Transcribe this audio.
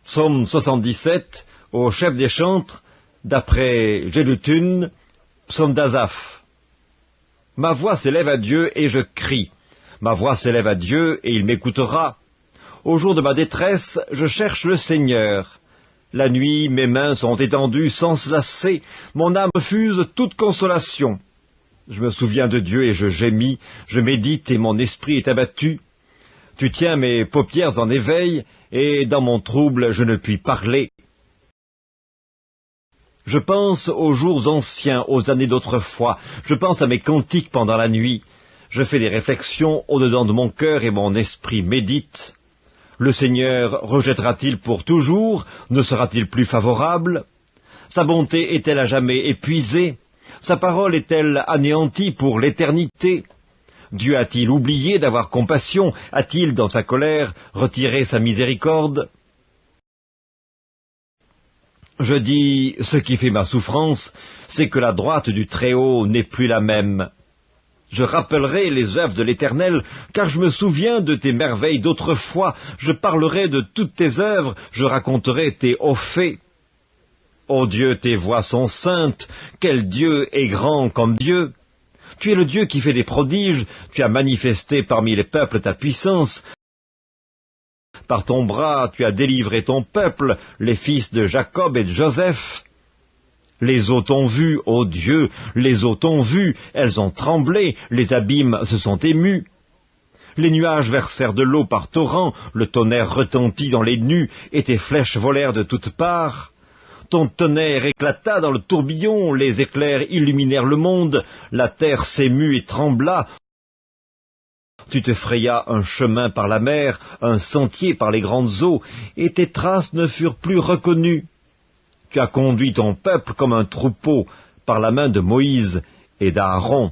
Psaume 77, au chef des chantres, d'après Jéduthun, psaume d'Asaph. Ma voix s'élève à Dieu et je crie. Ma voix s'élève à Dieu et il m'écoutera. Au jour de ma détresse, je cherche le Seigneur. La nuit, mes mains sont étendues sans se lasser, mon âme refuse toute consolation. Je me souviens de Dieu et je gémis, je médite et mon esprit est abattu. Tu tiens mes paupières en éveil, et dans mon trouble je ne puis parler. Je pense aux jours anciens, aux années d'autrefois, je pense à mes cantiques pendant la nuit. Je fais des réflexions au-dedans de mon cœur et mon esprit médite. Le Seigneur rejettera-t-il pour toujours? Ne sera-t-il plus favorable? Sa bonté est-elle à jamais épuisée? Sa parole est-elle anéantie pour l'éternité? Dieu a-t-il oublié d'avoir compassion? A-t-il, dans sa colère, retiré sa miséricorde? Je dis, ce qui fait ma souffrance, c'est que la droite du Très-Haut n'est plus la même. Je rappellerai les œuvres de l'Éternel, car je me souviens de tes merveilles d'autrefois. Je parlerai de toutes tes œuvres, je raconterai tes hauts faits. Ô Dieu, tes voies sont saintes, quel Dieu est grand comme Dieu! Tu es le Dieu qui fait des prodiges, tu as manifesté parmi les peuples ta puissance. Par ton bras, tu as délivré ton peuple, les fils de Jacob et de Joseph. Les eaux t'ont vu, ô Dieu, les eaux t'ont vu, elles ont tremblé, les abîmes se sont émus. Les nuages versèrent de l'eau par torrents, le tonnerre retentit dans les nues, et tes flèches volèrent de toutes parts. Ton tonnerre éclata dans le tourbillon, les éclairs illuminèrent le monde, la terre s'émut et trembla. Tu te frayas un chemin par la mer, un sentier par les grandes eaux, et tes traces ne furent plus reconnues. Tu as conduit ton peuple comme un troupeau, par la main de Moïse et d'Aaron.